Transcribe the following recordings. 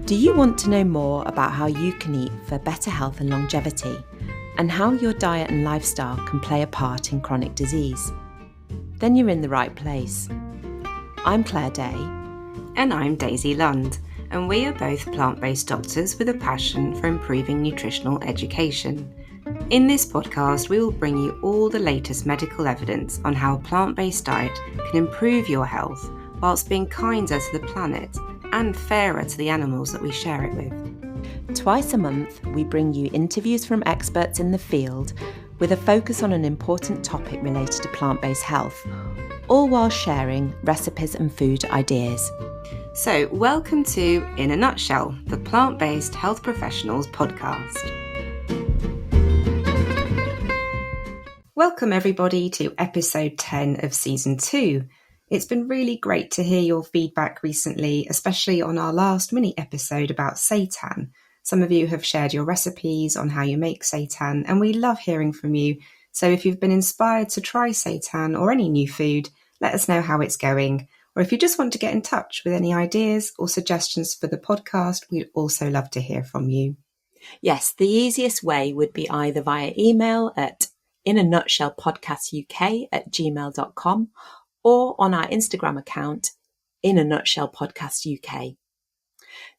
Do you want to know more about how you can eat for better health and longevity, and how your diet and lifestyle can play a part in chronic disease? Then you're in the right place. I'm Claire Day. And I'm Daisy Lund, and we are both plant-based doctors with a passion for improving nutritional education. In this podcast, we will bring you all the latest medical evidence on how a plant-based diet can improve your health whilst being kinder to the planet and fairer to the animals that we share it with. Twice a month, we bring you interviews from experts in the field with a focus on an important topic related to plant-based health, all while sharing recipes and food ideas. So, welcome to In a Nutshell, the Plant-Based Health Professionals podcast. Welcome everybody to episode 10 of season 2. It's been really great to hear your feedback recently, especially on our last mini episode about seitan. Some of you have shared your recipes on how you make seitan, and we love hearing from you. So if you've been inspired to try seitan or any new food, let us know how it's going. Or if you just want to get in touch with any ideas or suggestions for the podcast, we'd also love to hear from you. Yes, the easiest way would be either via email at inanutshellpodcastuk@gmail.com or on our Instagram account, inanutshellpodcastuk.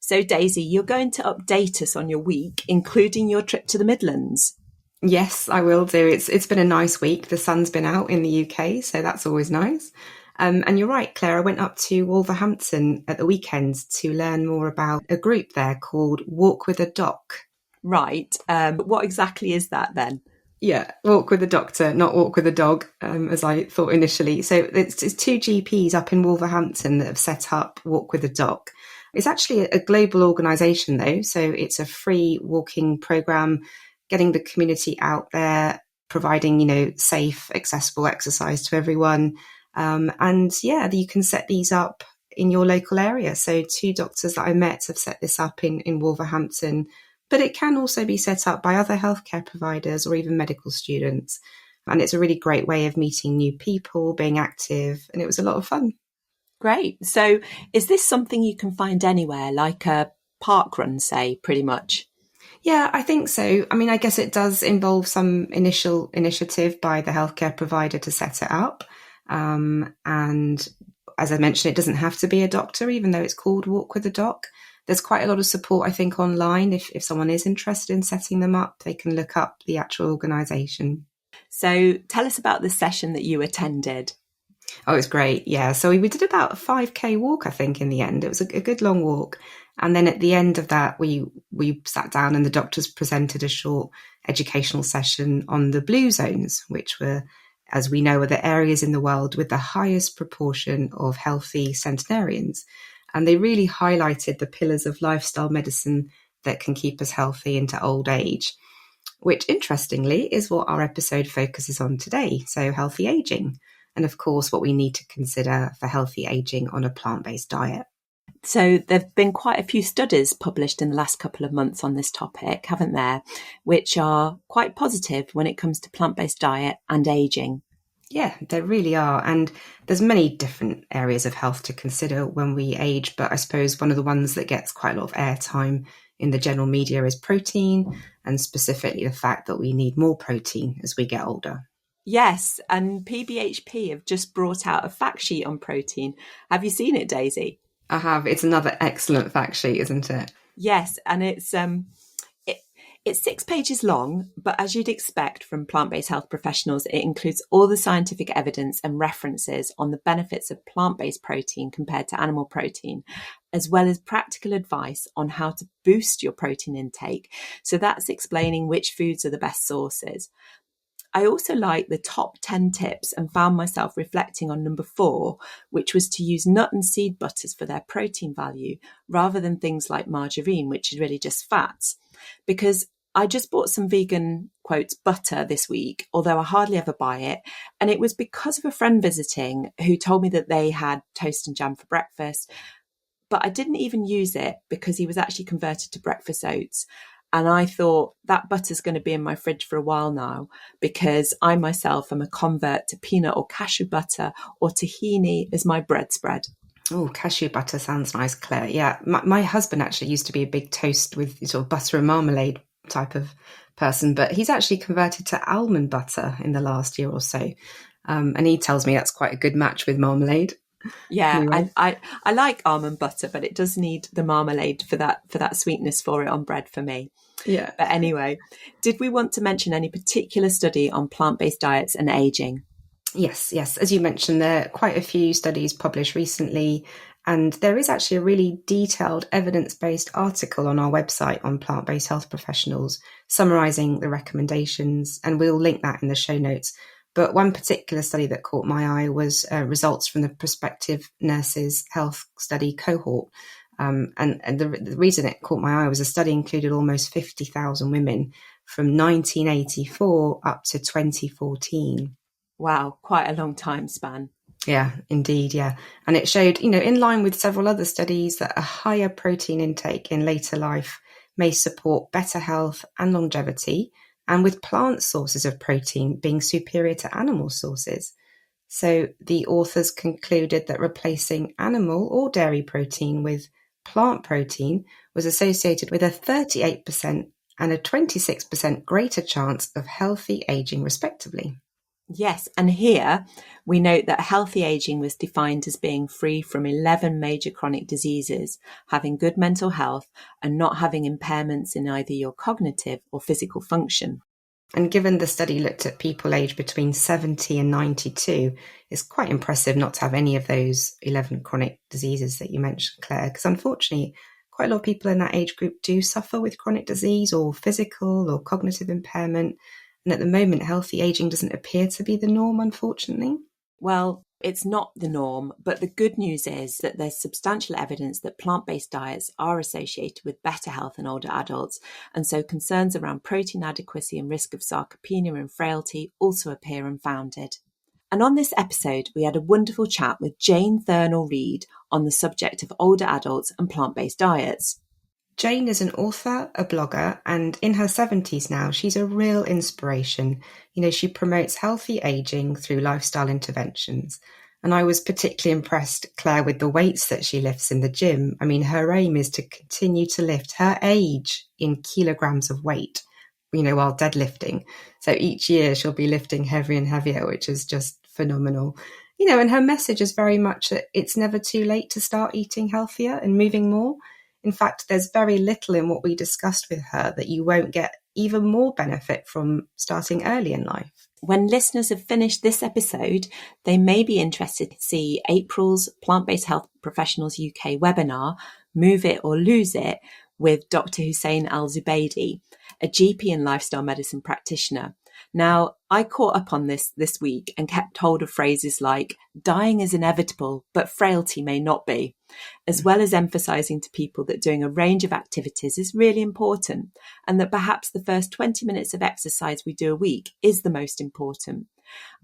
So Daisy, you're going to update us on your week, including your trip to the Midlands. Yes, I will do. It's been a nice week. The sun's been out in the UK, so that's always nice. And you're right, Claire, I went up to Wolverhampton at the weekend to learn more about a group there called Walk with a Doc. Right. What exactly is that then? Yeah, walk with a doctor, not walk with a dog, as I thought initially. So it's two GPs up in Wolverhampton that have set up Walk with a Doc. It's actually a global organisation though, so it's a free walking programme, getting the community out there, providing, safe, accessible exercise to everyone. And yeah, you can set these up in your local area. So two doctors that I met have set this up in Wolverhampton. But it can also be set up by other healthcare providers or even medical students. And it's a really great way of meeting new people, being active, and it was a lot of fun. Great. So is this something you can find anywhere, like a park run, say, pretty much? Yeah, I think so. I mean, I guess it does involve some initial initiative by the healthcare provider to set it up. And as I mentioned, it doesn't have to be a doctor, even though it's called Walk with a Doc. There's quite a lot of support, I think, online. If someone is interested in setting them up, they can look up the actual organisation. So tell us about the session that you attended. Oh, it was great. Yeah. So we did about a 5K walk, I think, in the end. It was a good long walk. And then at the end of that, we sat down and the doctors presented a short educational session on the blue zones, which were, as we know, are the areas in the world with the highest proportion of healthy centenarians. And they really highlighted the pillars of lifestyle medicine that can keep us healthy into old age, which interestingly is what our episode focuses on today. So healthy aging, and of course, what we need to consider for healthy aging on a plant-based diet. So there've been quite a few studies published in the last couple of months on this topic, haven't there, which are quite positive when it comes to plant-based diet and aging. Yeah, there really are. And there's many different areas of health to consider when we age. But I suppose one of the ones that gets quite a lot of airtime in the general media is protein, and specifically the fact that we need more protein as we get older. Yes, and PBHP have just brought out a fact sheet on protein. Have you seen it, Daisy? I have. It's another excellent fact sheet, isn't it? Yes, and it's 6 pages long, but as you'd expect from plant-based health professionals, it includes all the scientific evidence and references on the benefits of plant-based protein compared to animal protein, as well as practical advice on how to boost your protein intake. So that's explaining which foods are the best sources. I also like the top 10 tips and found myself reflecting on number 4, which was to use nut and seed butters for their protein value rather than things like margarine, which is really just fats. Because I just bought some vegan, quotes, butter this week, although I hardly ever buy it. And it was because of a friend visiting who told me that they had toast and jam for breakfast. But I didn't even use it because he was actually converted to breakfast oats. And I thought that butter's going to be in my fridge for a while now, because I myself am a convert to peanut or cashew butter or tahini as my bread spread. Oh, cashew butter sounds nice, Claire. Yeah, my husband actually used to be a big toast with sort of butter and marmalade type of person, but he's actually converted to almond butter in the last year or so. And he tells me that's quite a good match with marmalade. Yeah, Anyway, I like almond butter, but it does need the marmalade for that sweetness for it on bread for me. yeah. But anyway, did we want to mention any particular study on plant-based diets and aging? Yes, yes. As you mentioned, there are quite a few studies published recently, and there is actually a really detailed evidence-based article on our website on plant-based health professionals summarising the recommendations, and we'll link that in the show notes. But one particular study that caught my eye was results from the Prospective Nurses Health Study cohort. And the reason it caught my eye was the study included almost 50,000 women from 1984 up to 2014. Wow, quite a long time span. Yeah, indeed. Yeah. And it showed, in line with several other studies, that a higher protein intake in later life may support better health and longevity, and with plant sources of protein being superior to animal sources. So the authors concluded that replacing animal or dairy protein with plant protein was associated with a 38% and a 26% greater chance of healthy aging, respectively. Yes, and here we note that healthy aging was defined as being free from 11 major chronic diseases, having good mental health, and not having impairments in either your cognitive or physical function. And given the study looked at people aged between 70 and 92, it's quite impressive not to have any of those 11 chronic diseases that you mentioned, Claire, because unfortunately, quite a lot of people in that age group do suffer with chronic disease or physical or cognitive impairment. And at the moment, healthy aging doesn't appear to be the norm, unfortunately. Well, it's not the norm, but the good news is that there's substantial evidence that plant-based diets are associated with better health in older adults, and so concerns around protein adequacy and risk of sarcopenia and frailty also appear unfounded. And on this episode, we had a wonderful chat with Jane Thurnell Read on the subject of older adults and plant-based diets. Jane is an author, a blogger, and in her 70s now, she's a real inspiration. She promotes healthy aging through lifestyle interventions. And I was particularly impressed, Claire, with the weights that she lifts in the gym. I mean, her aim is to continue to lift her age in kilograms of weight, while deadlifting. So each year she'll be lifting heavier and heavier, which is just phenomenal. And her message is very much that it's never too late to start eating healthier and moving more. In fact, there's very little in what we discussed with her that you won't get even more benefit from starting early in life. When listeners have finished this episode, they may be interested to see April's Plant-Based Health Professionals UK webinar, Move It or Lose It, with Dr. Hussein Al-Zubaydi, a GP and lifestyle medicine practitioner. Now, I caught up on this week and kept hold of phrases like, dying is inevitable, but frailty may not be, as well as emphasising to people that doing a range of activities is really important, and that perhaps the first 20 minutes of exercise we do a week is the most important.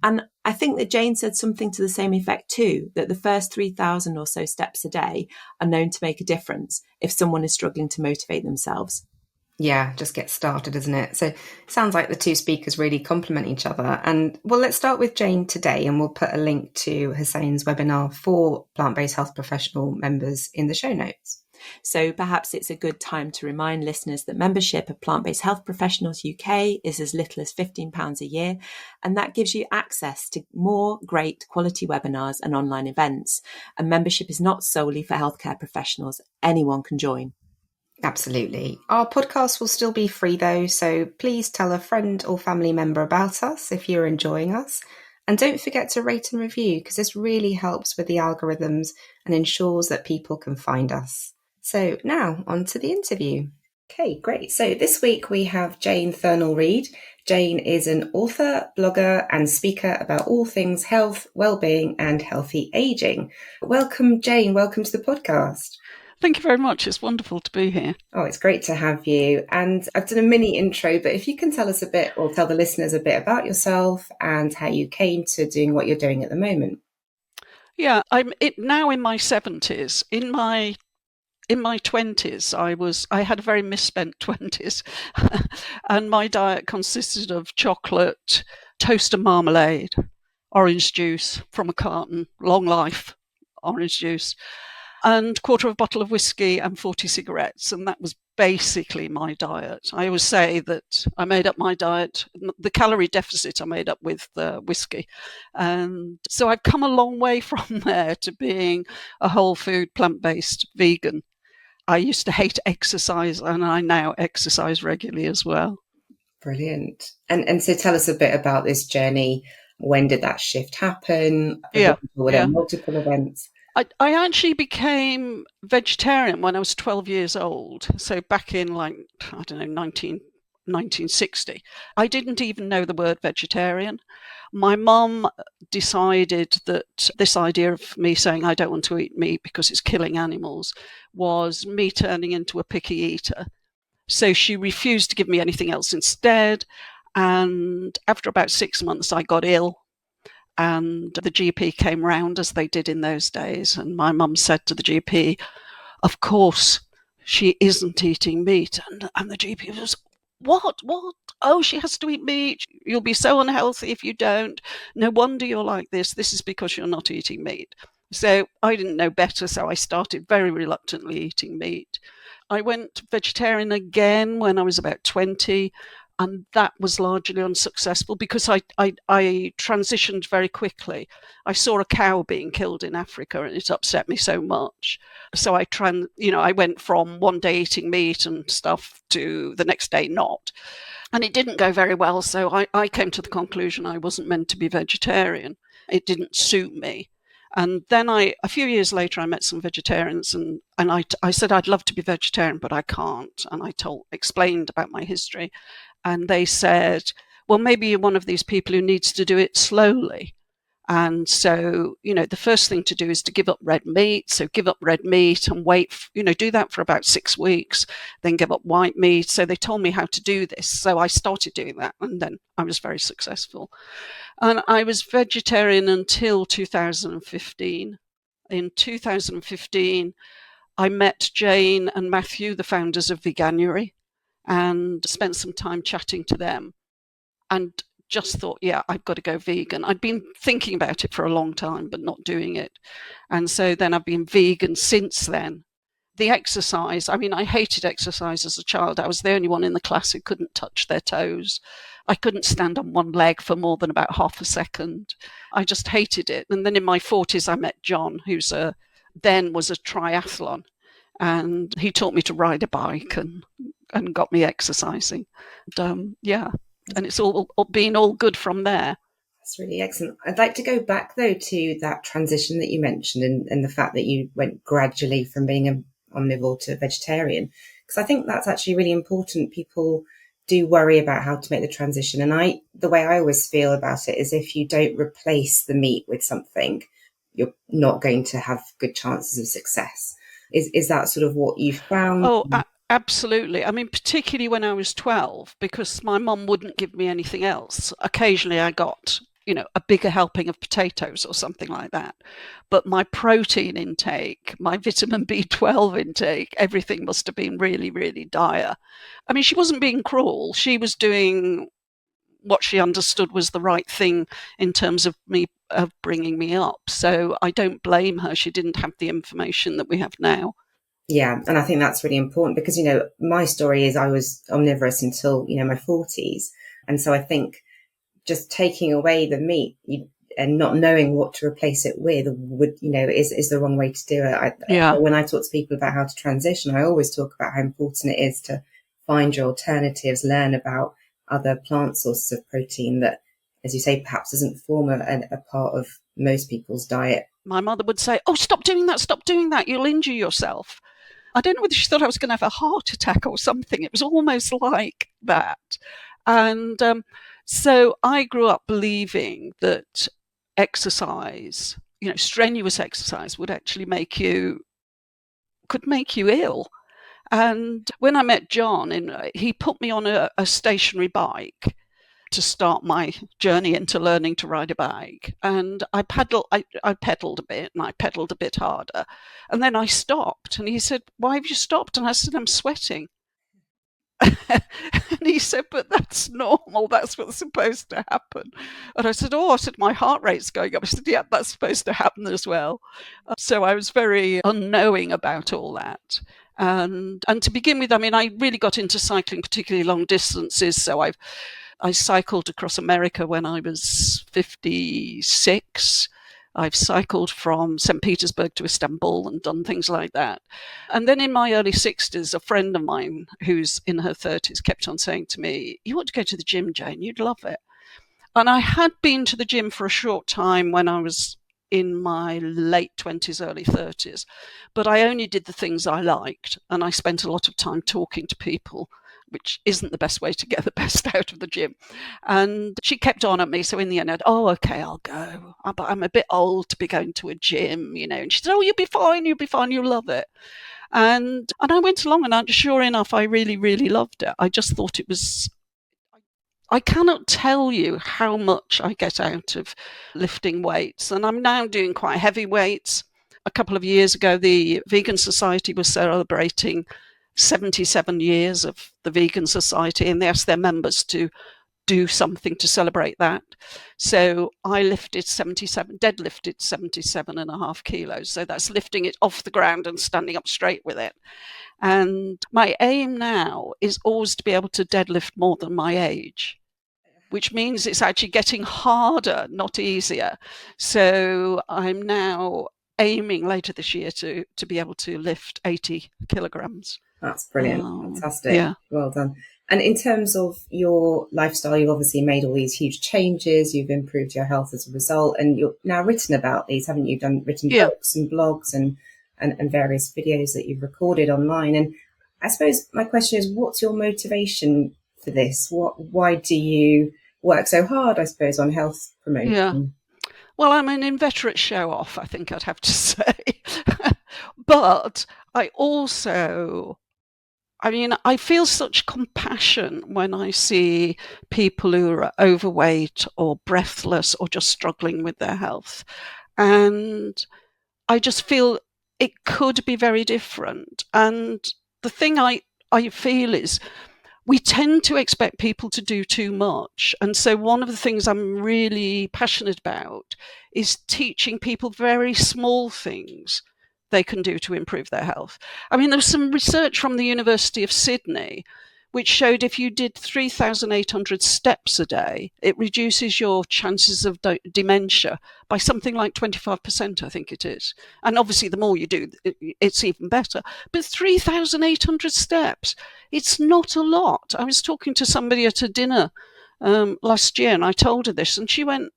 And I think that Jane said something to the same effect too, that the first 3,000 or so steps a day are known to make a difference if someone is struggling to motivate themselves. Yeah, just get started, isn't it? So it sounds like the two speakers really complement each other. And well, let's start with Jane today, and we'll put a link to Hussein's webinar for plant-based health professional members in the show notes. So perhaps it's a good time to remind listeners that membership of Plant-Based Health Professionals UK is as little as £15 a year, and that gives you access to more great quality webinars and online events. And membership is not solely for healthcare professionals. Anyone can join. Absolutely. Our podcast will still be free though, so please tell a friend or family member about us if you're enjoying us. And don't forget to rate and review, because this really helps with the algorithms and ensures that people can find us. So now on to the interview. Okay, great. So this week we have Jane Thurnell Read. Jane is an author, blogger and speaker about all things health, well-being and healthy aging. Welcome, Jane. Welcome to the podcast. Thank you very much. It's wonderful to be here. Oh, it's great to have you. And I've done a mini intro, but if you can tell us a bit, or tell the listeners a bit about yourself and how you came to doing what you're doing at the moment. Yeah, I'm now in my 70s. In my 20s, I had a very misspent 20s, and my diet consisted of chocolate, toast and marmalade, orange juice from a carton, long life orange juice, and quarter of a bottle of whiskey and 40 cigarettes. And that was basically my diet. I always say that I made up my diet, the calorie deficit I made up with whiskey. And so I've come a long way from there to being a whole food, plant-based vegan. I used to hate exercise, and I now exercise regularly as well. Brilliant. And so tell us a bit about this journey. When did that shift happen? Were there multiple events? I actually became vegetarian when I was 12 years old. So back in 1960. I didn't even know the word vegetarian. My mum decided that this idea of me saying I don't want to eat meat because it's killing animals was me turning into a picky eater. So she refused to give me anything else instead. And after about 6 months, I got ill. And the GP came round, as they did in those days. And my mum said to the GP, of course, she isn't eating meat. And the GP was, what? Oh, she has to eat meat. You'll be so unhealthy if you don't. No wonder you're like this. This is because you're not eating meat. So I didn't know better. So I started very reluctantly eating meat. I went vegetarian again when I was about 20. And that was largely unsuccessful because I transitioned very quickly. I saw a cow being killed in Africa and it upset me so much. So I went from one day eating meat and stuff to the next day not. And it didn't go very well. So I came to the conclusion I wasn't meant to be vegetarian. It didn't suit me. And then a few years later, I met some vegetarians and I said, I'd love to be vegetarian, but I can't. And I explained about my history. And they said, well, maybe you're one of these people who needs to do it slowly. And so, the first thing to do is to give up red meat. So give up red meat and wait, do that for about 6 weeks, then give up white meat. So they told me how to do this. So I started doing that and then I was very successful. And I was vegetarian until 2015. In 2015, I met Jane and Matthew, the founders of Veganuary, and spent some time chatting to them and just thought, yeah, I've got to go vegan. I'd been thinking about it for a long time, but not doing it. And so then I've been vegan since then. The exercise, I hated exercise as a child. I was the only one in the class who couldn't touch their toes. I couldn't stand on one leg for more than about half a second. I just hated it. And then in my 40s, I met John, who's then was a triathlon. And he taught me to ride a bike and got me exercising. And it's all been all good from there. That's really excellent. I'd like to go back, though, to that transition that you mentioned and the fact that you went gradually from being an omnivore to vegetarian, because I think that's actually really important. People do worry about how to make the transition. And the way I always feel about it is if you don't replace the meat with something, you're not going to have good chances of success. Is that sort of what you found? Oh, absolutely. Particularly when I was 12, because my mum wouldn't give me anything else. Occasionally I got, a bigger helping of potatoes or something like that. But my protein intake, my vitamin B12 intake, everything must have been really, really dire. She wasn't being cruel. She was doing what she understood was the right thing in terms of bringing me up. So I don't blame her. She didn't have the information that we have now. Yeah. And I think that's really important because, my story is I was omnivorous until, my 40s. And so I think just taking away the meat and not knowing what to replace it with is the wrong way to do it. When I talk to people about how to transition, I always talk about how important it is to find your alternatives, learn about other plant sources of protein that, as you say, perhaps doesn't form a part of most people's diet. My mother would say, oh, stop doing that, you'll injure yourself. I don't know whether she thought I was going to have a heart attack or something. It was almost like that. And so I grew up believing that exercise, strenuous exercise would actually could make you ill. And when I met John, he put me on a stationary bike to start my journey into learning to ride a bike. And I pedaled a bit and I pedaled a bit harder. And then I stopped and he said, why have you stopped? And I said, I'm sweating. And he said, but that's normal. That's what's supposed to happen. And I said, my heart rate's going up. I said, yeah, that's supposed to happen as well. So I was very unknowing about all that. And to begin with, I mean, I really got into cycling, particularly long distances. So I cycled across America when I was 56. I've cycled from St. Petersburg to Istanbul and done things like that. And then in my early 60s, a friend of mine who's in her 30s kept on saying to me, you ought to go to the gym, Jane, you'd love it. And I had been to the gym for a short time when I was in my late 20s, early 30s, but I only did the things I liked. And I spent a lot of time talking to people, which isn't the best way to get the best out of the gym. And she kept on at me. So in the end, okay, I'll go. But I'm a bit old to be going to a gym, And she said, you'll be fine, you'll love it. And I went along, and sure enough, I really, really loved it. I just thought it was, I cannot tell you how much I get out of lifting weights. And I'm now doing quite heavy weights. A couple of years ago, the Vegan Society was celebrating 77 years of the Vegan Society, and they asked their members to do something to celebrate that. So I deadlifted 77.5 kilos. So that's lifting it off the ground and standing up straight with it. And my aim now is always to be able to deadlift more than my age, which means it's actually getting harder, not easier. So I'm now aiming later this year to be able to lift 80 kilograms. That's brilliant. Fantastic. Yeah. Well done. And in terms of your lifestyle, you've obviously made all these huge changes. You've improved your health as a result, and you've now written about these, haven't you? Written books and blogs and various videos that you've recorded online. And I suppose my question is, what's your motivation for this? Why do you work so hard, I suppose, on health promotion? Yeah. Well, I'm an inveterate show-off, I think I'd have to say. But I feel such compassion when I see people who are overweight or breathless or just struggling with their health. And I just feel it could be very different. And the thing I feel is we tend to expect people to do too much. And so one of the things I'm really passionate about is teaching people very small things they can do to improve their health. I mean, there's some research from the University of Sydney which showed if you did 3,800 steps a day, it reduces your chances of dementia by something like 25%, I think it is. And obviously, the more you do, it's even better. But 3,800 steps, it's not a lot. I was talking to somebody at a dinner last year, and I told her this, and she went,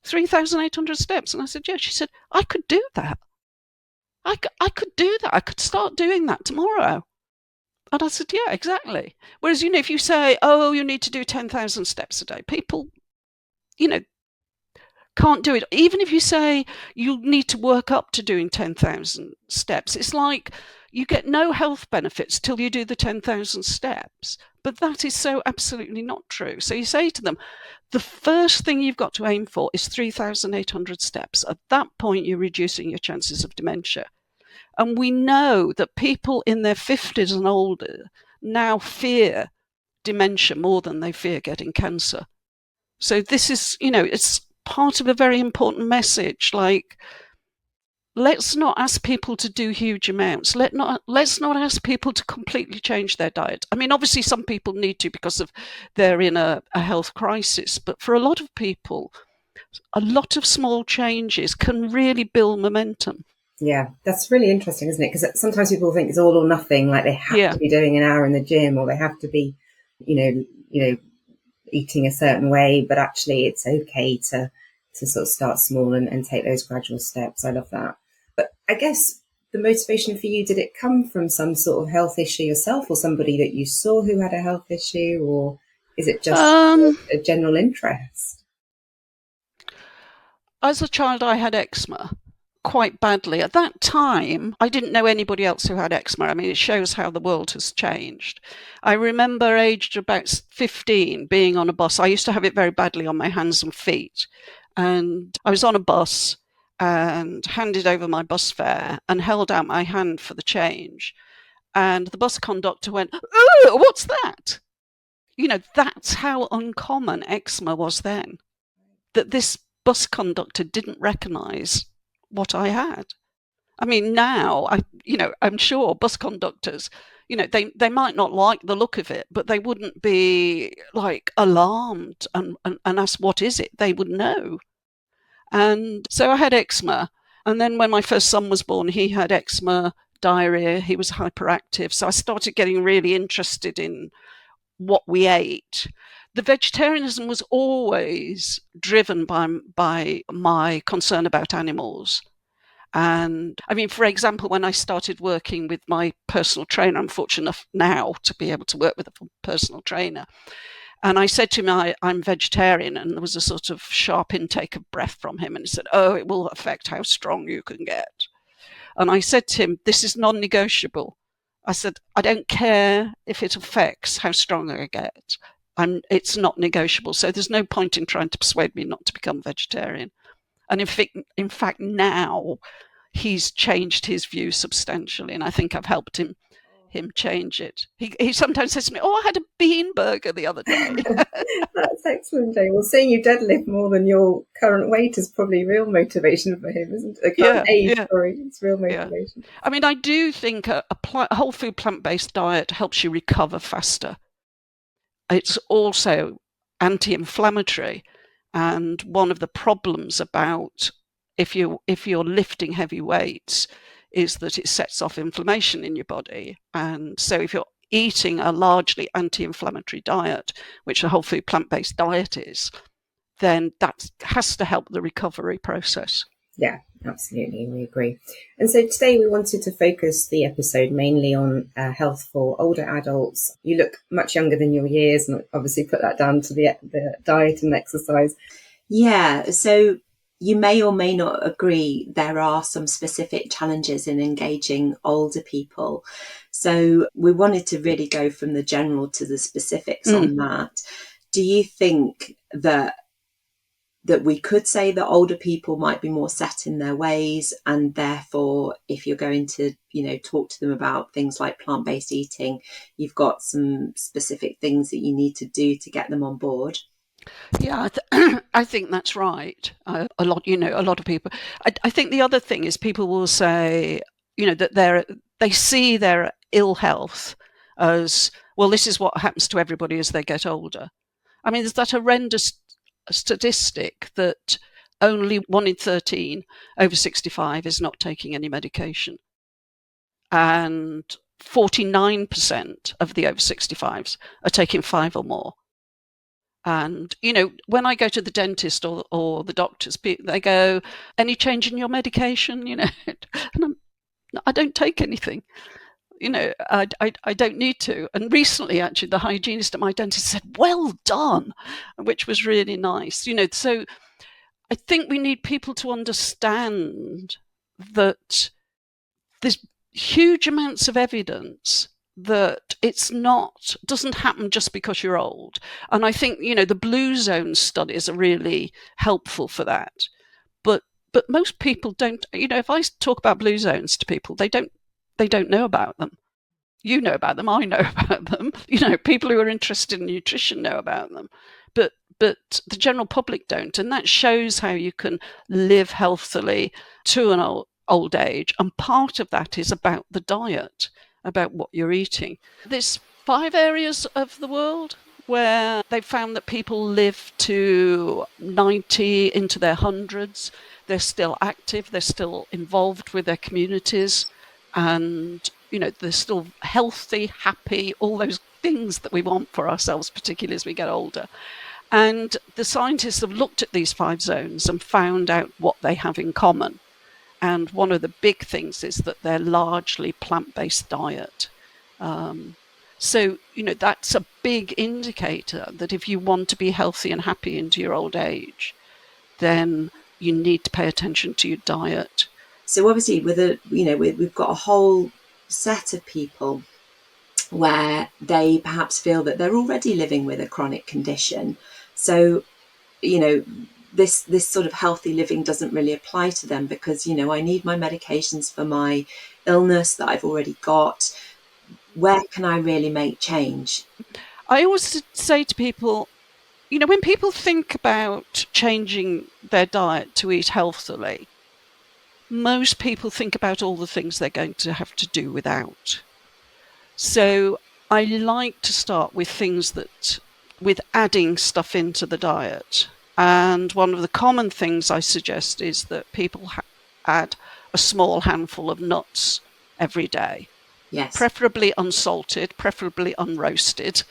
3,800 steps. And I said, yeah. She said, I could do that. I could do that. I could start doing that tomorrow. And I said, yeah, exactly. Whereas, if you say, you need to do 10,000 steps a day, people, can't do it. Even if you say you need to work up to doing 10,000 steps, it's like you get no health benefits till you do the 10,000 steps. But that is so absolutely not true. So you say to them, the first thing you've got to aim for is 3,800 steps. At that point, you're reducing your chances of dementia. And we know that people in their 50s and older now fear dementia more than they fear getting cancer. So this is, it's part of a very important message. Like, let's not ask people to do huge amounts. Let's not ask people to completely change their diet. I mean, obviously some people need to because they're in a health crisis. But for a lot of people, a lot of small changes can really build momentum. Yeah, that's really interesting, isn't it? Because sometimes people think it's all or nothing, like they have to be doing an hour in the gym or they have to be, eating a certain way, but actually it's okay to sort of start small and take those gradual steps. I love that. But I guess the motivation for you, did it come from some sort of health issue yourself or somebody that you saw who had a health issue, or is it just a general interest? As a child, I had eczema. Quite badly. At that time, I didn't know anybody else who had eczema. I mean, it shows how the world has changed. I remember aged about 15 being on a bus. I used to have it very badly on my hands and feet. And I was on a bus and handed over my bus fare and held out my hand for the change. And the bus conductor went, "Oh, what's that?" That's how uncommon eczema was then, that this bus conductor didn't recognise what I had. I mean, now, I'm sure bus conductors, they might not like the look of it, but they wouldn't be like alarmed and ask, what is it? They would know. And so I had eczema. And then when my first son was born, he had eczema, diarrhea, he was hyperactive. So I started getting really interested in what we ate. The vegetarianism was always driven by my concern about animals. And I mean, for example, when I started working with my personal trainer, I'm fortunate enough now to be able to work with a personal trainer. And I said to him, I'm vegetarian. And there was a sort of sharp intake of breath from him. And he said, "Oh, it will affect how strong you can get." And I said to him, "This is non-negotiable." I said, "I don't care if it affects how strong I get. It's not negotiable. So there's no point in trying to persuade me not to become vegetarian." And in fact, now he's changed his view substantially, and I think I've helped him change it. He sometimes says to me, "Oh, I had a bean burger the other day." That's excellent, Jane. Well, saying you deadlift more than your current weight is probably real motivation for him, isn't it? Current age, sorry, it's real motivation. I mean, I do think a whole food plant-based diet helps you recover faster. It's also anti-inflammatory, and one of the problems about if you're lifting heavy weights is that it sets off inflammation in your body. And so if you're eating a largely anti-inflammatory diet, which a whole food plant-based diet is, then that has to help the recovery process. Yeah, absolutely, we agree. And so today we wanted to focus the episode mainly on health for older adults. You look much younger than your years, and obviously put that down to the diet and exercise. Yeah, so you may or may not agree there are some specific challenges in engaging older people. So we wanted to really go from the general to the specifics on that. Do you think that we could say that older people might be more set in their ways, and therefore if you're going to talk to them about things like plant-based eating, you've got some specific things that you need to do to get them on board? Yeah, I think that's right. A lot of people. I think the other thing is people will say, that they see their ill health as, well, this is what happens to everybody as they get older. I mean, there's that horrendous statistic that only 1 in 13 over 65 is not taking any medication. And 49% of the over 65s are taking 5 or more. And, when I go to the dentist or the doctors, they go, "Any change in your medication?" And I don't take anything. I don't need to. And recently, actually, the hygienist at my dentist said, "Well done," which was really nice. So I think we need people to understand that there's huge amounts of evidence that doesn't happen just because you're old. And I think, the blue zone studies are really helpful for that. But most people don't, if I talk about blue zones to people, they don't know about them. You know about them, I know about them. People who are interested in nutrition know about them. But the general public don't. And that shows how you can live healthily to an old age. And part of that is about the diet, about what you're eating. There's 5 areas of the world where they've found that people live to 90 into their hundreds. They're still active, they're still involved with their communities, and they're still healthy, happy, all those things that we want for ourselves, particularly as we get older. And the scientists have looked at these 5 zones and found out what they have in common. And one of the big things is that they're largely plant-based diet. So, that's a big indicator that if you want to be healthy and happy into your old age, then you need to pay attention to your diet. So obviously we've got a whole set of people where they perhaps feel that they're already living with a chronic condition. So, this sort of healthy living doesn't really apply to them because, I need my medications for my illness that I've already got. where can I really make change? I always say to people, when people think about changing their diet to eat healthily, most people think about all the things they're going to have to do without. So I like to start with with adding stuff into the diet. And one of the common things I suggest is that people add a small handful of nuts every day. Yes. Preferably unsalted, preferably unroasted,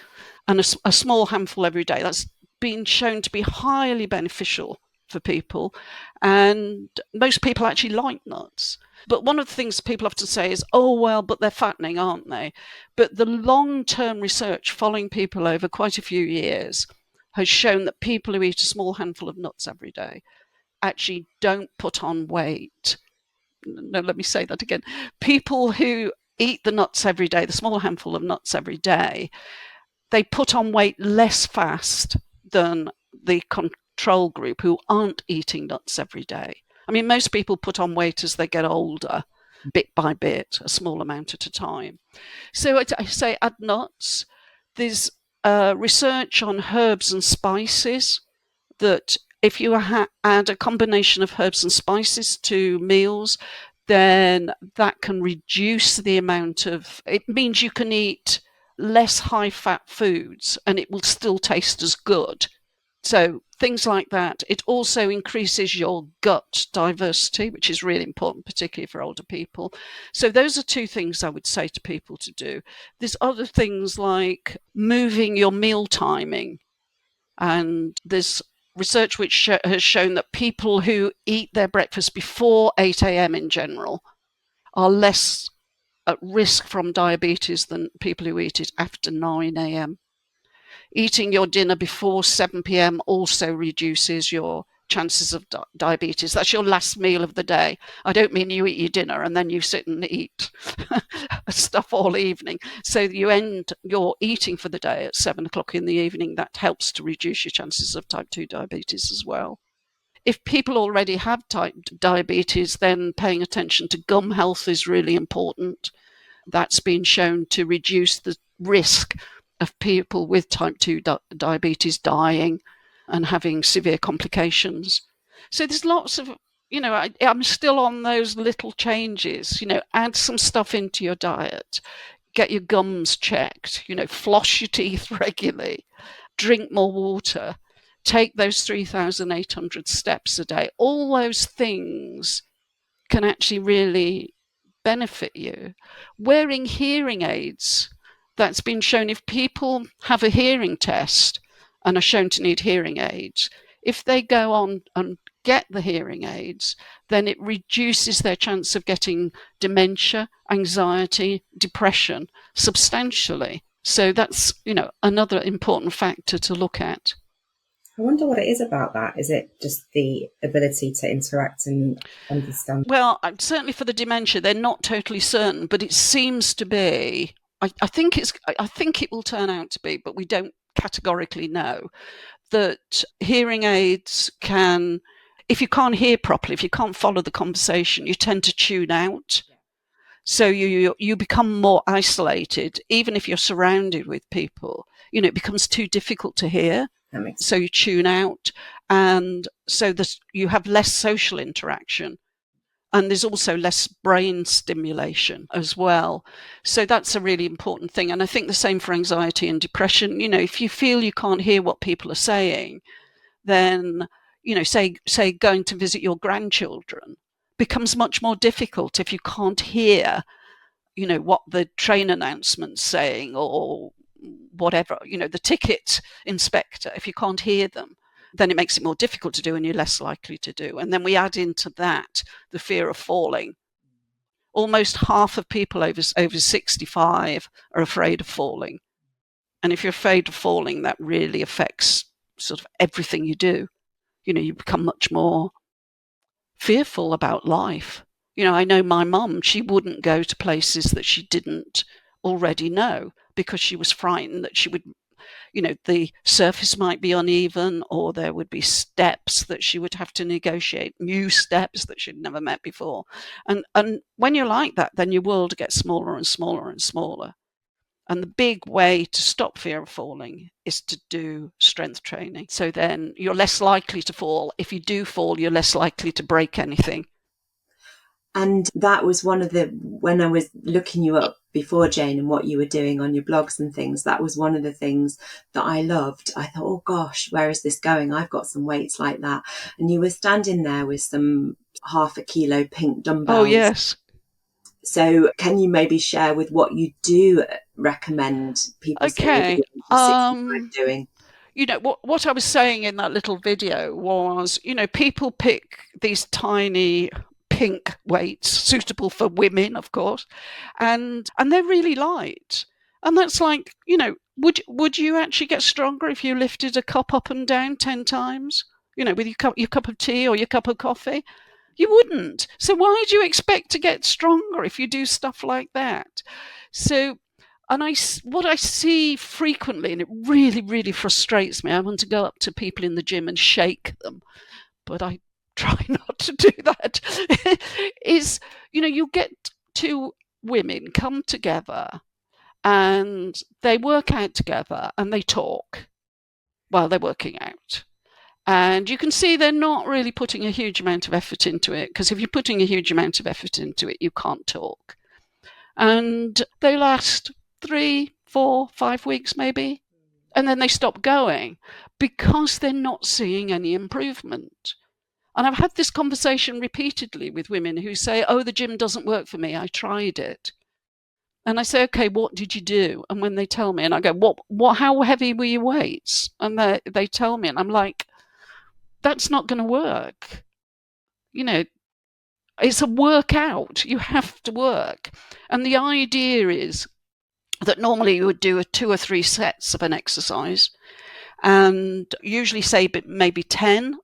and a small handful every day. That's been shown to be highly beneficial for people, and most people actually like nuts. But one of the things people often say is, oh, well, but they're fattening, aren't they? But the long-term research following people over quite a few years has shown that people who eat a small handful of nuts every day actually don't put on weight. No, let me say that again. People who eat the nuts every day, the small handful of nuts every day, they put on weight less fast than the control group who aren't eating nuts every day. I mean, most people put on weight as they get older, bit by bit, a small amount at a time. So I say add nuts. There's research on herbs and spices that if you add a combination of herbs and spices to meals, then that can reduce the amount of, it means you can eat less high fat foods and it will still taste as good. So things like that. It also increases your gut diversity, which is really important, particularly for older people. So those are two things I would say to people to do. There's other things like moving your meal timing. And there's research which has shown that people who eat their breakfast before 8 a.m. in general are less at risk from diabetes than people who eat it after 9 a.m. Eating your dinner before 7 p.m. also reduces your chances of diabetes. That's your last meal of the day. I don't mean you eat your dinner and then you sit and eat stuff all evening. So you end your eating for the day at 7 o'clock in the evening. That helps to reduce your chances of type 2 diabetes as well. If people already have type diabetes, then paying attention to gum health is really important. That's been shown to reduce the risk of people with type 2 diabetes dying and having severe complications. So there's lots of, I'm still on those little changes, add some stuff into your diet, get your gums checked, floss your teeth regularly, drink more water, take those 3,800 steps a day. All those things can actually really benefit you. Wearing hearing aids, that's been shown if people have a hearing test and are shown to need hearing aids, if they go on and get the hearing aids, then it reduces their chance of getting dementia, anxiety, depression substantially. So that's, another important factor to look at. I wonder what it is about that. Is it just the ability to interact and understand? Well, certainly for the dementia, they're not totally certain, but it seems to be. I think it will turn out to be, but we don't categorically know that hearing aids can. If you can't hear properly, if you can't follow the conversation, you tend to tune out. So you become more isolated, even if you're surrounded with people. It becomes too difficult to hear. So you tune out, and so you have less social interaction. And there's also less brain stimulation as well. So that's a really important thing. And I think the same for anxiety and depression. If you feel you can't hear what people are saying, then, say going to visit your grandchildren becomes much more difficult if you can't hear, what the train announcement's saying or whatever, the ticket inspector, if you can't hear them, then it makes it more difficult to do and you're less likely to do. And then we add into that the fear of falling. Almost half of people over 65 are afraid of falling. And if you're afraid of falling, that really affects sort of everything you do. You become much more fearful about life. I know my mum, she wouldn't go to places that she didn't already know because she was frightened that she would, the surface might be uneven or there would be steps that she would have to negotiate, new steps that she'd never met before. And when you're like that, then your world gets smaller and smaller and smaller. And the big way to stop fear of falling is to do strength training. So then you're less likely to fall. If you do fall, you're less likely to break anything. And that was one of the, when I was looking you up before, Jane, and what you were doing on your blogs and things, that was one of the things that I loved. I thought, oh gosh, where is this going? I've got some weights like that. And you were standing there with some 0.5 kilo pink dumbbells. Oh, yes. So can you maybe share with what you do recommend people Okay. 65 doing? You know, what I was saying in that little video was, you know, people pick these tiny pink weights suitable for women, of course, and they're really light. And that's like, you know, would you actually get stronger if you lifted a cup up and down 10 times? You know, with your cup of tea or your cup of coffee? You wouldn't. So why do you expect to get stronger if you do stuff like that? So, and what I see frequently, and it really, really frustrates me, I want to go up to people in the gym and shake them, but I try not to do that, is, you know, you get two women come together and they work out together and they talk while they're working out. And you can see they're not really putting a huge amount of effort into it, because if you're putting a huge amount of effort into it, you can't talk. And they last 3, 4, 5 weeks maybe, and then they stop going because they're not seeing any improvement. And I've had this conversation repeatedly with women who say, oh, the gym doesn't work for me, I tried it. And I say, okay, what did you do? And when they tell me, and I go, what, how heavy were your weights? And they tell me, and I'm like, that's not going to work. You know, it's a workout. You have to work. And the idea is that normally you would do 2 or 3 sets of an exercise and usually say maybe 10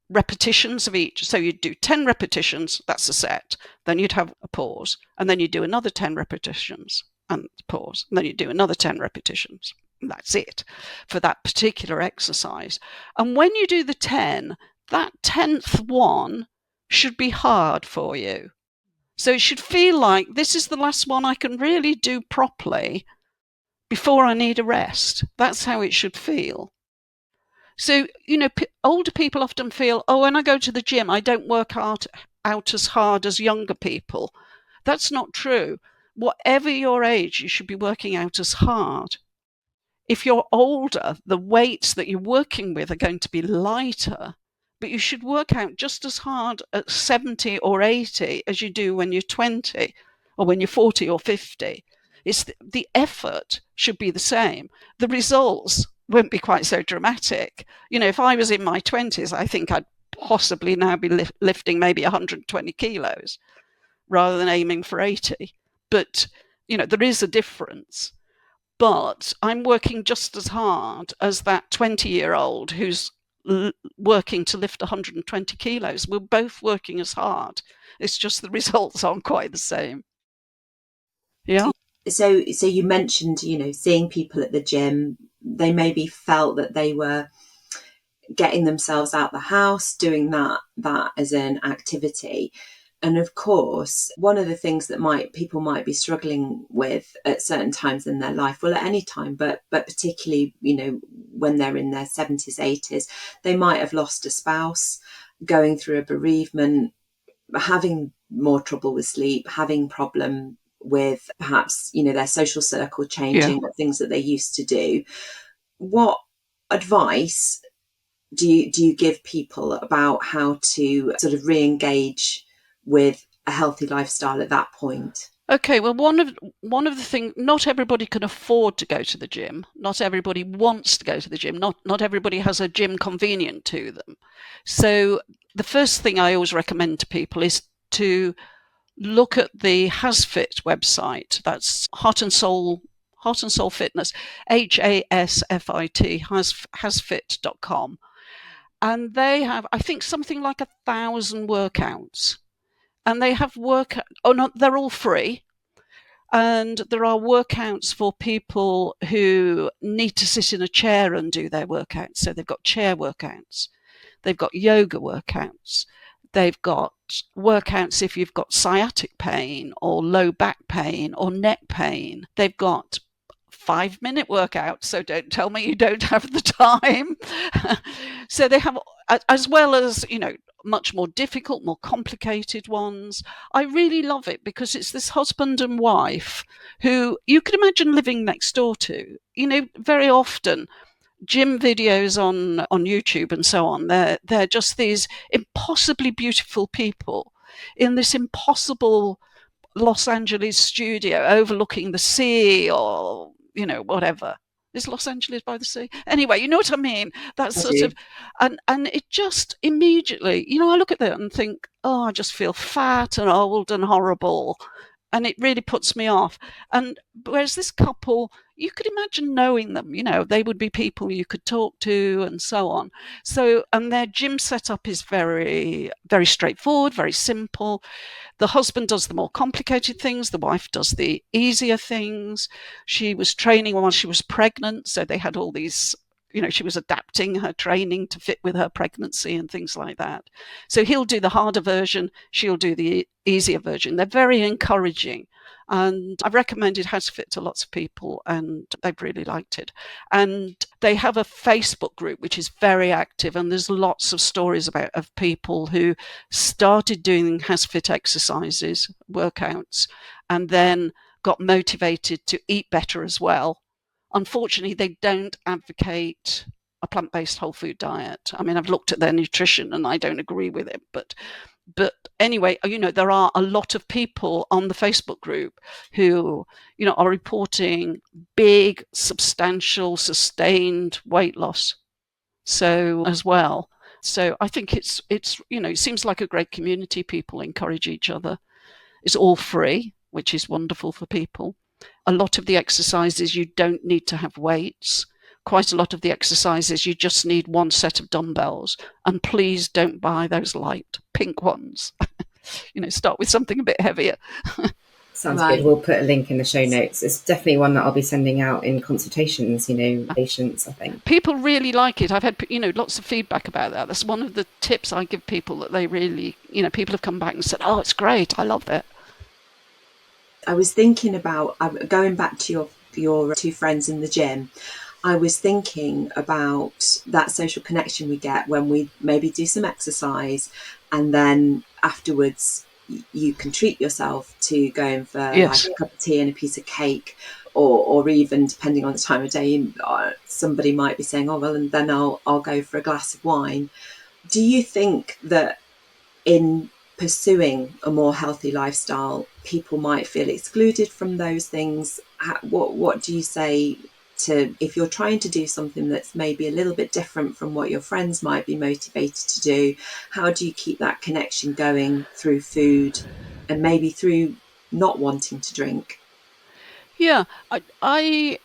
repetitions of each. So you'd do 10 repetitions, that's a set. Then you'd have a pause. And then you'd do another 10 repetitions and pause. And then you'd do another 10 repetitions. That's it for that particular exercise. And when you do the 10, that 10th one should be hard for you. So it should feel like this is the last one I can really do properly before I need a rest. That's how it should feel. So, you know, older people often feel, oh, when I go to the gym, I don't work out as hard as younger people. That's not true. Whatever your age, you should be working out as hard. If you're older, the weights that you're working with are going to be lighter, but you should work out just as hard at 70 or 80 as you do when you're 20 or when you're 40 or 50. It's the effort should be the same. The results won't be quite so dramatic. You know, if I was in my 20s, I think I'd possibly now be lifting maybe 120 kilos rather than aiming for 80. But, you know, there is a difference. But I'm working just as hard as that 20-year-old who's working to lift 120 kilos. We're both working as hard. It's just the results aren't quite the same. Yeah. So you mentioned, you know, seeing people at the gym, they maybe felt that they were getting themselves out the house, doing that as an activity. And of course, one of the things that people might be struggling with at certain times in their life, well, at any time, but particularly, you know, when they're in their 70s, 80s, they might have lost a spouse, going through a bereavement, having more trouble with sleep, having problem with perhaps, you know, their social circle changing, things that they used to do. What advice do you give people about how to sort of re-engage with a healthy lifestyle at that point? Okay, well, one of the things, not everybody can afford to go to the gym. Not everybody wants to go to the gym. Not everybody has a gym convenient to them. So the first thing I always recommend to people is to look at the HasFit website. That's Heart and Soul Fitness, HASFIT, hasfit.com. And they have, I think, something like 1,000 workouts. And they have they're all free. And there are workouts for people who need to sit in a chair and do their workouts. So they've got chair workouts. They've got yoga workouts. They've got workouts if you've got sciatic pain or low back pain or neck pain. They've got 5-minute workout, so don't tell me you don't have the time. So they have, as well as, much more difficult, more complicated ones. I really love it because it's this husband and wife who you can imagine living next door to. Very often gym videos on YouTube and so on, they're just these impossibly beautiful people in this impossible Los Angeles studio overlooking the sea, or whatever. Is Los Angeles by the sea? Anyway, you know what I mean? That sort of, and it just immediately, I look at that and think, oh, I just feel fat and old and horrible. And it really puts me off. And whereas this couple, you could imagine knowing them, they would be people you could talk to and so on. So, and their gym setup is very, very straightforward, very simple. The husband does the more complicated things. The wife does the easier things. She was training while she was pregnant. So they had all these, she was adapting her training to fit with her pregnancy and things like that. So he'll do the harder version. She'll do the easier version. They're very encouraging. And I've recommended How to Fit to lots of people, and they've really liked it. And they have a Facebook group, which is very active. And there's lots of stories of people who started doing How to Fit exercises, workouts, and then got motivated to eat better as well. Unfortunately, they don't advocate a plant-based whole food diet. I mean, I've looked at their nutrition and I don't agree with it, but anyway, there are a lot of people on the Facebook group who, are reporting big, substantial, sustained weight loss. So as well. So I think it's it seems like a great community. People encourage each other. It's all free, which is wonderful for people. A lot of the exercises, you don't need to have weights. Quite a lot of the exercises, you just need one set of dumbbells. And please don't buy those light pink ones. Start with something a bit heavier. Sounds good. We'll put a link in the show notes. It's definitely one that I'll be sending out in consultations, patients, I think. People really like it. I've had, lots of feedback about that. That's one of the tips I give people, that they really, people have come back and said, oh, it's great. I love it. I was thinking about, going back to your two friends in the gym, I was thinking about that social connection we get when we maybe do some exercise, and then afterwards you can treat yourself to going for like a cup of tea and a piece of cake, or even, depending on the time of day, somebody might be saying, oh, well, and then I'll go for a glass of wine. Do you think that in pursuing a more healthy lifestyle, people might feel excluded from those things? What do you say to, if you're trying to do something that's maybe a little bit different from what your friends might be motivated to do? How do you keep that connection going through food and maybe through not wanting to drink? Yeah, I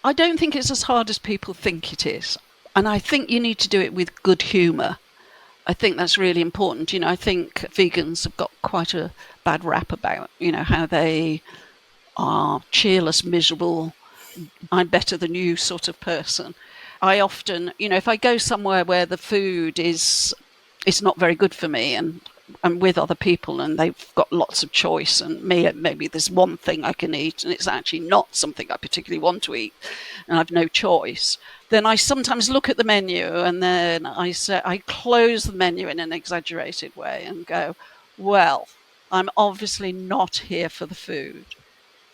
don't think it's as hard as people think it is. And I think you need to do it with good humour. I think that's really important. I think vegans have got quite a bad rap about, how they are cheerless, miserable, I'm better than you sort of person. I often, if I go somewhere where the food is not very good for me, and I'm with other people and they've got lots of choice, and maybe there's one thing I can eat and it's actually not something I particularly want to eat and I've no choice, then I sometimes look at the menu and then I close the menu in an exaggerated way and go, well, I'm obviously not here for the food.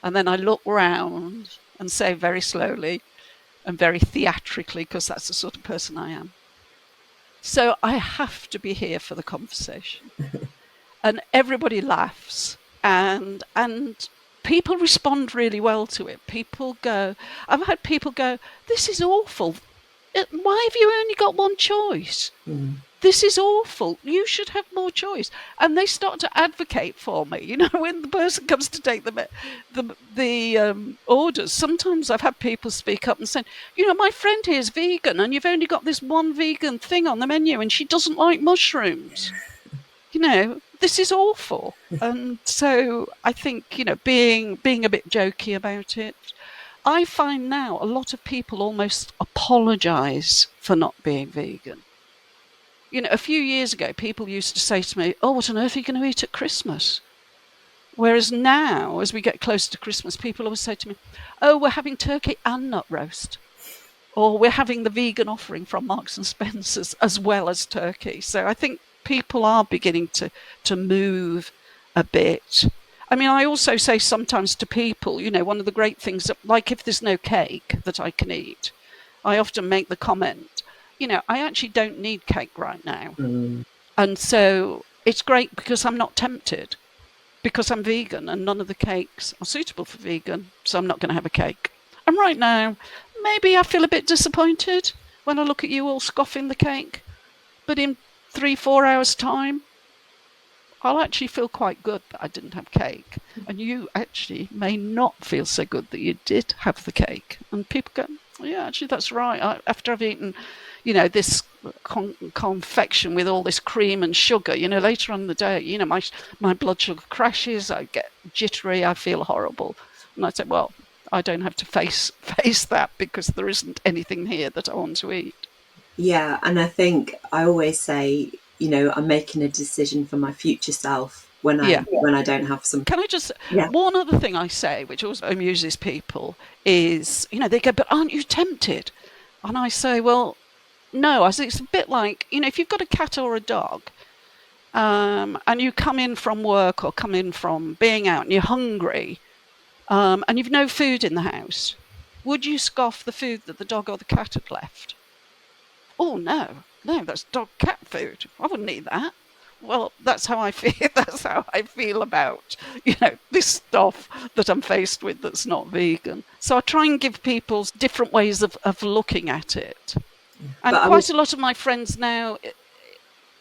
And then I look round and say very slowly and very theatrically, because that's the sort of person I am, so I have to be here for the conversation. And everybody laughs, and people respond really well to it. I've had people go, this is awful. Why have you only got one choice? This is awful. You should have more choice. And they start to advocate for me. When the person comes to take the orders, sometimes I've had people speak up and say, my friend here is vegan and you've only got this one vegan thing on the menu and she doesn't like mushrooms. This is awful. And so I think, being a bit jokey about it. I find now a lot of people almost apologise for not being vegan. A few years ago, people used to say to me, oh, what on earth are you going to eat at Christmas? Whereas now, as we get closer to Christmas, people always say to me, oh, we're having turkey and nut roast. Or we're having the vegan offering from Marks and Spencer's as well as turkey. So I think people are beginning to move a bit. I mean, I also say sometimes to people, one of the great things, that, like if there's no cake that I can eat, I often make the comment, I actually don't need cake right now. And so it's great because I'm not tempted, because I'm vegan and none of the cakes are suitable for vegan. So I'm not going to have a cake. And right now, maybe I feel a bit disappointed when I look at you all scoffing the cake. But in 3-4 hours' time, I'll actually feel quite good that I didn't have cake. And you actually may not feel so good that you did have the cake. And people go, yeah, actually, that's right. After I've eaten, this confection with all this cream and sugar, later on in the day, my blood sugar crashes, I get jittery, I feel horrible. And I say, well, I don't have to face that because there isn't anything here that I want to eat. Yeah, and I think I always say, I'm making a decision for my future self when I don't have some. Can I just, one other thing I say, which also amuses people, is, they go, but aren't you tempted? And I say, well, no. I say it's a bit like, if you've got a cat or a dog, and you come in from work or come in from being out and you're hungry, and you've no food in the house, would you scoff the food that the dog or the cat had left? Oh, no, that's dog-cat food. I wouldn't eat that. Well, that's how I feel. That's how I feel about, this stuff that I'm faced with that's not vegan. So I try and give people different ways of looking at it. And quite a lot of my friends now,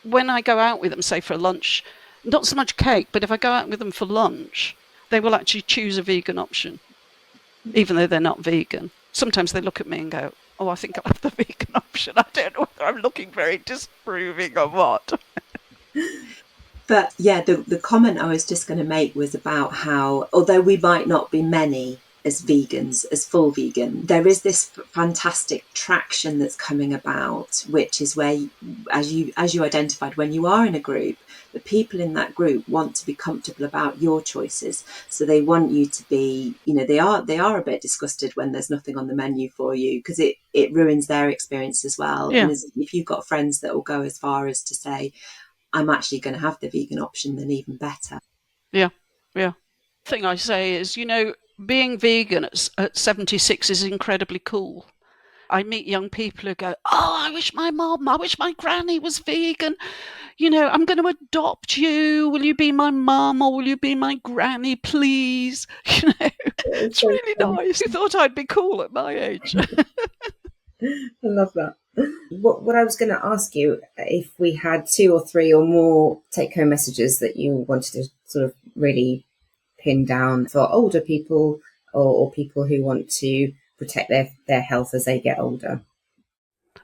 when I go out with them, say for lunch, not so much cake, but if I go out with them for lunch, they will actually choose a vegan option, even though they're not vegan. Sometimes they look at me and go, oh, I think I'll have the vegan option. I don't know whether I'm looking very disapproving or what. But yeah, the comment I was just going to make was about how, although we might not be many as vegans, as full vegan, there is this fantastic traction that's coming about, which is where, as you identified, when you are in a group, the people in that group want to be comfortable about your choices. So they want you to be, they are a bit disgusted when there's nothing on the menu for you, because it ruins their experience as well. Yeah. And if you've got friends that will go as far as to say, I'm actually going to have the vegan option, then even better. Yeah. The thing I say is, being vegan at 76 is incredibly cool. I meet young people who go, oh, I wish my granny was vegan. I'm going to adopt you. Will you be my mum or will you be my granny, please? It's really nice. You thought I'd be cool at my age. I love that. What I was going to ask you, if we had 2 or 3 or more take-home messages that you wanted to sort of really pin down for older people or people who want to protect their health as they get older.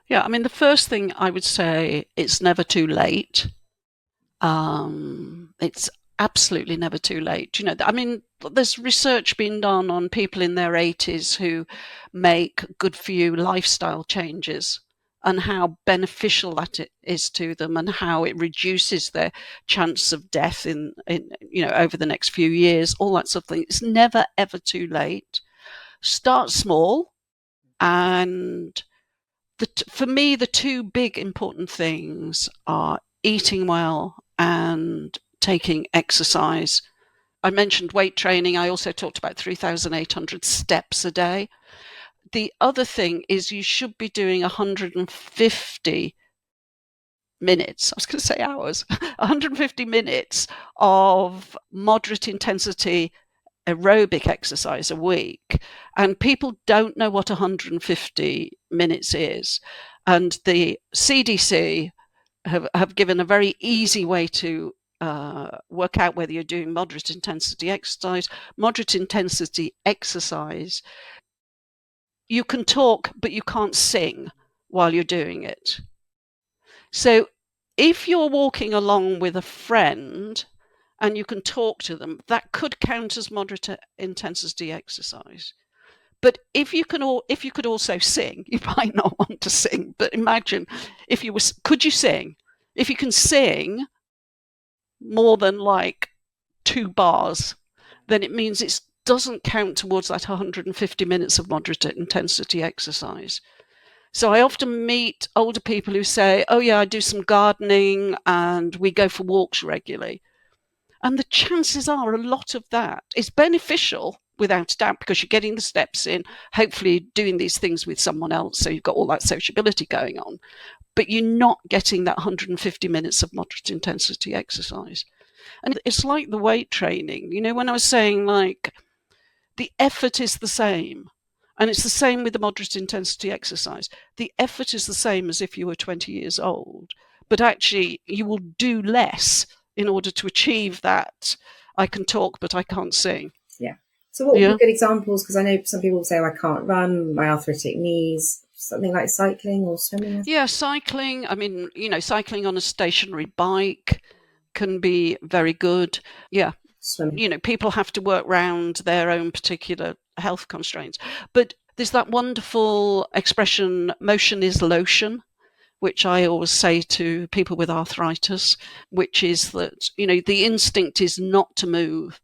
Yeah, I mean, the first thing I would say, it's never too late. It's absolutely never too late. I mean, there's research being done on people in their 80s who make good for you lifestyle changes and how beneficial that is to them and how it reduces their chance of death in over the next few years, all that sort of thing. It's never, ever too late. Start small. And for me, the 2 big important things are eating well and taking exercise. I mentioned weight training. I also talked about 3,800 steps a day. The other thing is you should be doing 150 minutes. I was going to say hours. 150 minutes of moderate intensity aerobic exercise a week. And people don't know what 150 minutes is. And the CDC have given a very easy way to work out whether you're doing moderate intensity exercise. Moderate intensity exercise, you can talk, but you can't sing while you're doing it. So if you're walking along with a friend and you can talk to them, that could count as moderate intensity exercise. But if you could also sing, you might not want to sing. But imagine could you sing? If you can sing more than like 2 bars, then it means it doesn't count towards that 150 minutes of moderate intensity exercise. So I often meet older people who say, oh yeah, I do some gardening and we go for walks regularly. And the chances are a lot of that is beneficial without a doubt, because you're getting the steps in, hopefully doing these things with someone else. So you've got all that sociability going on, but you're not getting that 150 minutes of moderate intensity exercise. And it's like the weight training, when I was saying like the effort is the same. And it's the same with the moderate intensity exercise. The effort is the same as if you were 20 years old, but actually you will do less in order to achieve that. I can talk, but I can't sing. Yeah. So what would be good examples? Because I know some people say, I can't run, my arthritic knees, something like cycling or swimming. Yeah, cycling. I mean, cycling on a stationary bike can be very good. Yeah. Swimming. People have to work around their own particular health constraints. But there's that wonderful expression, motion is lotion, which I always say to people with arthritis, which is that, the instinct is not to move,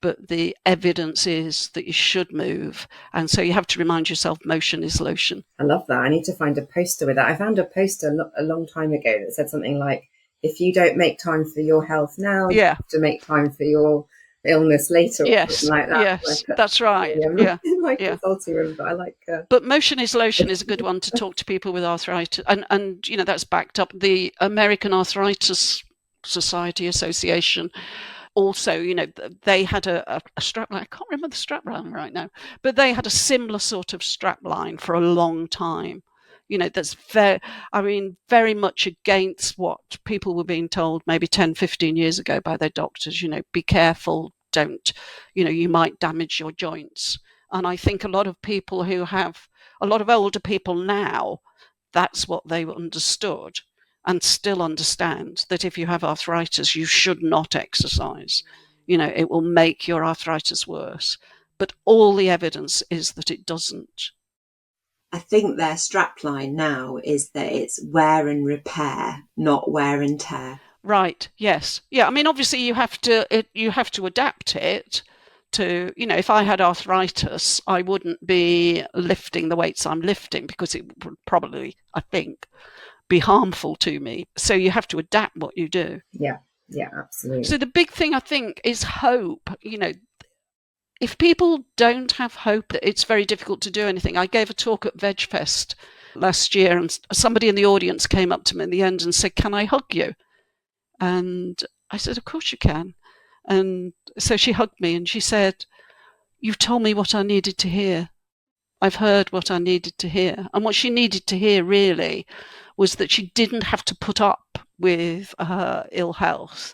but the evidence is that you should move. And so you have to remind yourself motion is lotion. I love that. I need to find a poster with that. I found a poster a long time ago that said something like, if you don't make time for your health now, you have to make time for your illness later. Yes, or like that. Yes, that's right. In my consulting room, but I like. But motion is lotion is a good one to talk to people with arthritis, and that's backed up. The American Arthritis Society Association also, they had a strap line. I can't remember the strap line right now, but they had a similar sort of strap line for a long time. That's very much against what people were being told maybe 10, 15 years ago by their doctors, be careful, don't, you might damage your joints. And I think a lot of people a lot of older people now, that's what they understood and still understand, that if you have arthritis, you should not exercise. It will make your arthritis worse. But all the evidence is that it doesn't. I think their strapline now is that it's wear and repair, not wear and tear. Right. Yes. Yeah. I mean, obviously, you have to adapt it to. If I had arthritis, I wouldn't be lifting the weights I'm lifting, because it would probably, I think, be harmful to me. So you have to adapt what you do. Yeah. Yeah. Absolutely. So the big thing, I think, is hope. If people don't have hope, it's very difficult to do anything. I gave a talk at VegFest last year, and somebody in the audience came up to me in the end and said, "Can I hug you?" And I said, "Of course you can." And so she hugged me and she said, "You've told me what I needed to hear. I've heard what I needed to hear." And what she needed to hear really was that she didn't have to put up with her ill health,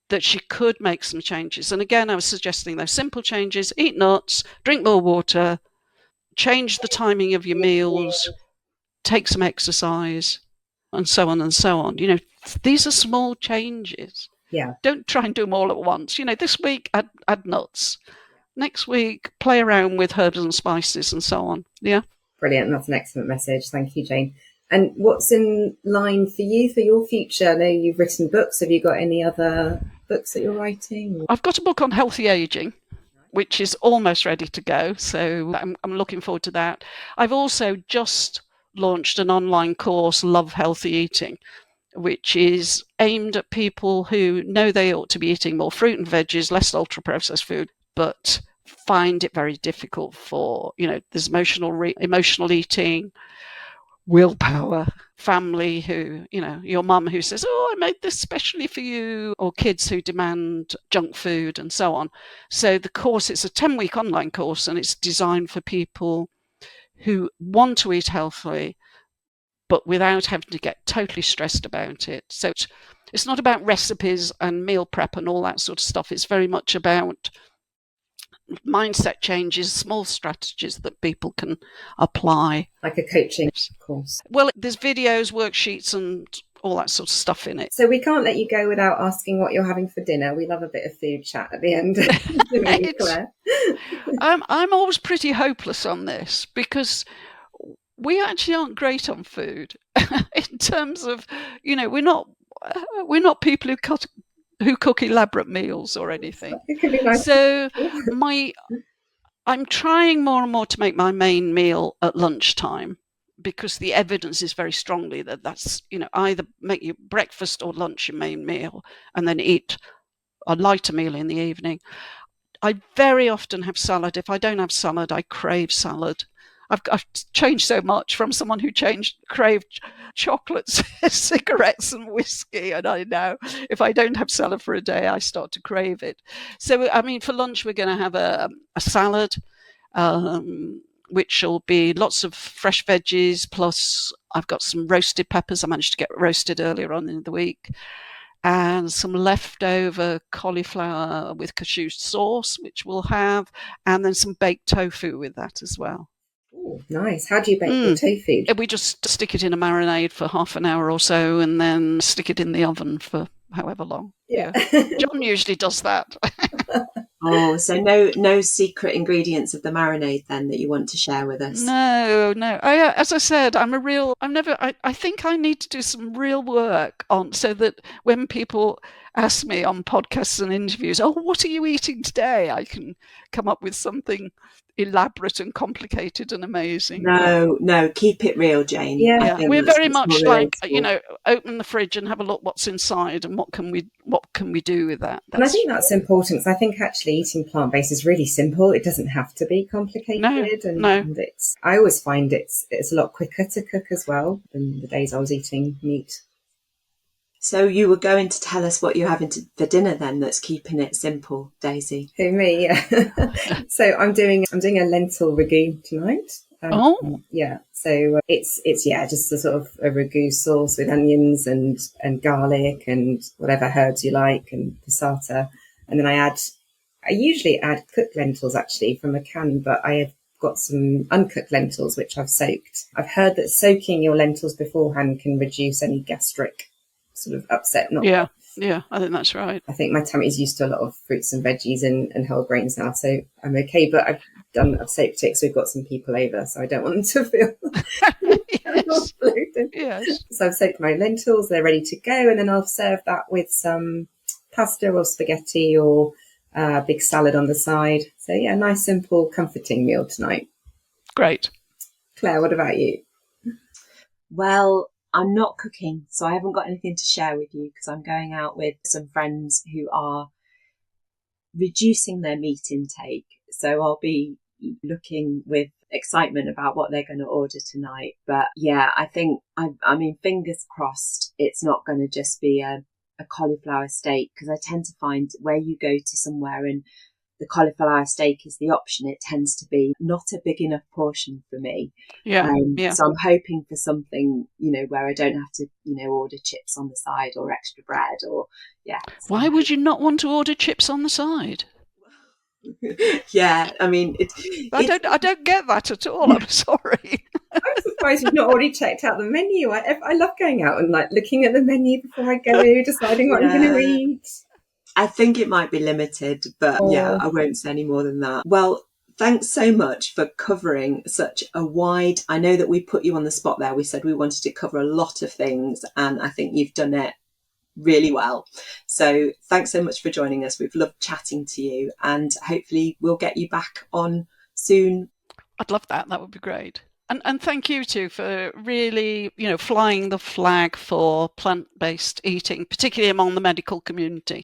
that she could make some changes. And again, I was suggesting those simple changes: eat nuts, drink more water, change the timing of your meals, take some exercise, and so on and so on. These are small changes. Yeah. Don't try and do them all at once. This week add nuts. Next week, play around with herbs and spices and so on. Yeah. Brilliant. That's an excellent message. Thank you, Jane. And what's in line for you for your future? I know you've written books. Have you got any other books that you're writing? I've got a book on healthy aging, which is almost ready to go. So I'm looking forward to that. I've also just launched an online course, Love Healthy Eating, which is aimed at people who know they ought to be eating more fruit and veggies, less ultra-processed food, but find it very difficult for, there's emotional eating, willpower, family who, your mum who says, "Oh, I made this specially for you," or kids who demand junk food and so on. So the course, it's a 10-week online course, and it's designed for people who want to eat healthily, but without having to get totally stressed about it. So it's not about recipes and meal prep and all that sort of stuff. It's very much about mindset changes, small strategies that people can apply. Like a coaching course. Well, there's videos, worksheets, and all that sort of stuff in it. So we can't let you go without asking what you're having for dinner. We love a bit of food chat at the end. I'm always pretty hopeless on this, because we actually aren't great on food in terms of, we're not people who cook elaborate meals or anything. It can be nice. So I'm trying more and more to make my main meal at lunchtime, because the evidence is very strongly that that's, either make your breakfast or lunch your main meal and then eat a lighter meal in the evening. I very often have salad. If I don't have salad, I crave salad. I've changed so much from someone who craved chocolates, cigarettes and whiskey. And I know if I don't have salad for a day, I start to crave it. So, for lunch, we're going to have a salad, which will be lots of fresh veggies. Plus I've got some roasted peppers. I managed to get roasted earlier on in the week. And some leftover cauliflower with cashew sauce, which we'll have, and then some baked tofu with that as well. Oh, nice. How do you bake your tofu? We just stick it in a marinade for half an hour or so and then stick it in the oven for however long. Yeah. John usually does that. Oh, so no secret ingredients of the marinade then that you want to share with us? No. As I said, I think I need to do some real work on, so that when people ask me on podcasts and interviews, oh, what are you eating today? I can come up with something elaborate and complicated and amazing. No, keep it real, Jane. Yeah. We're very much like, open the fridge and have a look what's inside and what can we do with that. And I think that's important, because I think actually eating plant-based is really simple. It doesn't have to be complicated. And I always find it's a lot quicker to cook as well than the days I was eating meat. So you were going to tell us what you're having for dinner then, that's keeping it simple, Daisy? Who, me? Yeah. So I'm doing a lentil ragu tonight. Yeah. So it's just a sort of a ragu sauce with onions and garlic and whatever herbs you like and passata. And then I usually add cooked lentils actually from a can, but I have got some uncooked lentils which I've soaked. I've heard that soaking your lentils beforehand can reduce any gastric sort of upset. Yeah, I think that's right. I think my tummy's used to a lot of fruits and veggies and whole grains now, so I'm okay. But I've soaked it, so we've got some people over, so I don't want them to feel yes. Yes. So I've soaked my lentils; they're ready to go, and then I'll serve that with some pasta or spaghetti or a big salad on the side. So yeah, nice, simple, comforting meal tonight. Great. Claire, what about you? Well, I'm not cooking, so I haven't got anything to share with you, because I'm going out with some friends who are reducing their meat intake. So I'll be looking with excitement about what they're going to order tonight. But yeah, I think, fingers crossed, it's not going to just be a cauliflower steak, because I tend to find where you go to somewhere and the cauliflower steak is the option, it tends to be not a big enough portion for me. Yeah. So I'm hoping for something, where I don't have to, order chips on the side or extra bread or, yeah. Why would you not want to order chips on the side? Yeah, I don't get that at all. I'm sorry. I'm surprised you've not already checked out the menu. I love going out and looking at the menu before I go, deciding what I'm going to eat. I think it might be limited, but yeah, I won't say any more than that. Well, thanks so much for covering such a wide... I know that we put you on the spot there. We said we wanted to cover a lot of things, and I think you've done it really well. So thanks so much for joining us. We've loved chatting to you, and hopefully we'll get you back on soon. I'd love that. That would be great. And thank you too for really, flying the flag for plant-based eating, particularly among the medical community.